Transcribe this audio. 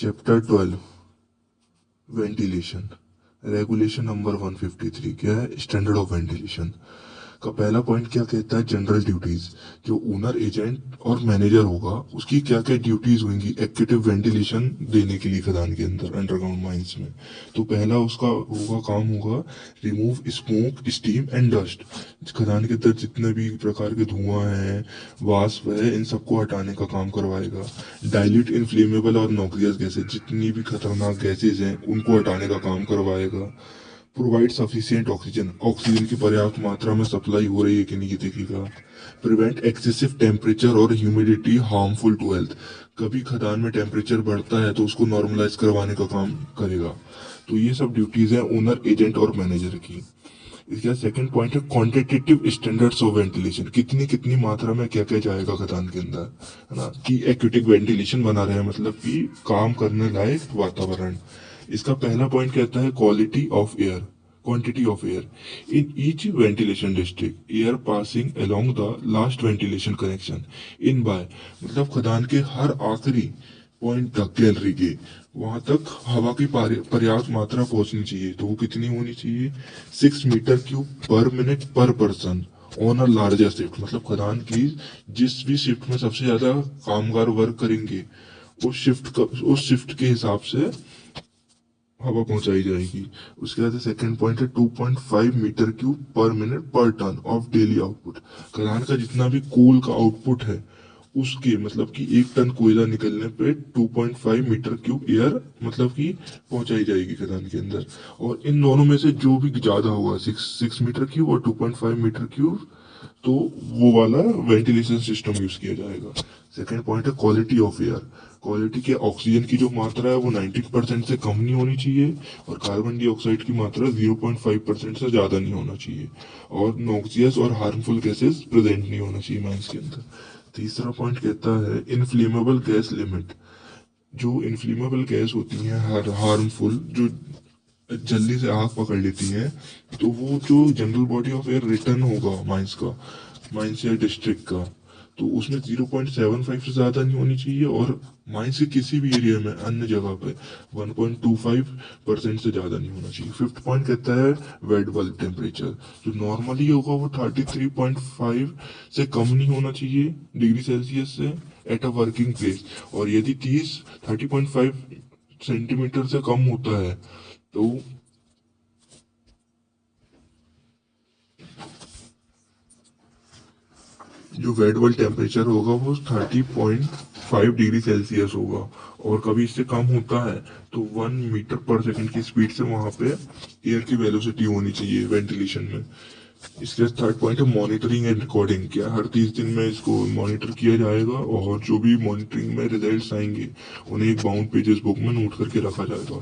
Chapter 12 ventilation. Regulation number 153 क्या है? Standard of ventilation का पहला पॉइंट क्या कहता है? General duties. जो ओनर, एजेंट और मैनेजर होगा उसकी क्या क्या ड्यूटीज होंगी एक्टिव वेंटिलेशन देने के लिए खदान के अंदर, अंडरग्राउंड माइंस में। तो पहला उसका काम होगा remove smoke, steam and dust. खदान के अंदर जितने भी प्रकार के धुआं है, वाष्प है, इन सबको हटाने का काम करवाएगा। डाइल्यूट इनफ्लेमेबल और नॉक्सियस गैसेज, जितनी भी खतरनाक गैसेज हैं उनको हटाने का काम करवाएगा। प्रोवाइड सफिशिएंट ऑक्सीजन, ऑक्सीजन की पर्याप्त मात्रा में सप्लाई हो रही है कि नहीं ये देखेगा। प्रिवेंट एक्सेसिव टेम्परेचर और ह्यूमिडिटी हार्मफुल टू हेल्थ, कभी खदान में टेम्परेचर बढ़ता है तो उसको नॉर्मलाइज करवाने का काम करेगा। तो ये सब ड्यूटीज है ओनर, एजेंट और मैनेजर की। इसका सेकंड पॉइंट है क्वांटिटेटिव स्टैंडर्ड्स ऑफ वेंटिलेशन, कितनी कितनी मात्रा में क्या क्या जाएगा खदान के अंदर, है ना, कि एक्यूटिक वेंटिलेशन बना रहे हैं, मतलब कि काम करने लायक वातावरण। इसका पहला पॉइंट कहता है quality of air, quantity of air in each ventilation district, air passing along the last ventilation connection in by, मतलब खदान के हर आखिरी पॉइंट तक, गैलरी के वहां तक हवा की पर्याप्त मात्रा पहुंचनी चाहिए। तो वो कितनी होनी चाहिए? 6 मीटर क्यूब पर मिनट पर person on a larger shift, मतलब खदान की जिस भी शिफ्ट में सबसे ज्यादा कामगार वर्क करेंगे उस शिफ्ट के हिसाब से हवा पहुंचाई जाएगी। उसके बाद सेकंड पॉइंट है 2.5 मीटर क्यूब पर मिनट पर टन ऑफ डेली आउटपुट। खदान का जितना भी कोल का आउटपुट है उसके, मतलब कि 1 टन कोयला निकलने पे 2.5 मीटर क्यूब एयर मतलब कि पहुंचाई जाएगी खदान के अंदर। और इन दोनों में से जो भी ज्यादा होगा, 6 मीटर क्यूब और 2.5 मीटर क्यूब, तो वो वाला वेंटिलेशन सिस्टम यूज किया जाएगा। सेकेंड पॉइंट है क्वालिटी ऑफ एयर, क्वालिटी के ऑक्सीजन की जो मात्रा है वो 90% से कम नहीं होनी चाहिए और कार्बन डाइऑक्साइड की मात्रा 0.5% से ज्यादा नहीं होना चाहिए और नॉक्सियस और हार्मफुल गैसेस प्रेजेंट नहीं होना चाहिए माइंस के अंदर। तीसरा पॉइंट कहता है इनफ्लेमेबल गैस लिमिट, जो इनफ्लेमेबल गैस होती है हार्मफुल, जो जल्दी से आग पकड़ लेती है, तो वो जो general body of air return होगा माइंस का, माइंस या डिस्ट्रिक्ट का, तो उसमें 0.75 से ज्यादा नहीं होनी चाहिए और माइंस के किसी भी एरिया में अन्य जगह पे 1.25% से ज्यादा नहीं होना चाहिए। फिफ्थ पॉइंट कहता है वेट बल्ब टेम्परेचर, जो नॉर्मली होगा वो 33.5 से कम नहीं होना चाहिए डिग्री सेल्सियस से एट अ वर्किंग प्लेस, और यदि 30 सेंटीमीटर से कम होता है तो जो वेट बल्ब टेम्परेचर होगा वो 30.5 डिग्री सेल्सियस होगा, और कभी इससे कम होता है तो 1 मीटर पर सेकंड की स्पीड से वहां पे एयर की वेलोसिटी होनी चाहिए वेंटिलेशन में। इसके थर्ड पॉइंट है मॉनिटरिंग एंड रिकॉर्डिंग, क्या हर 30 दिन में इसको मॉनिटर किया जाएगा और जो भी मॉनिटरिंग में रिजल्ट्स आएंगे उन्हें एक बाउंड पेजेस बुक में नोट करके रखा जाएगा।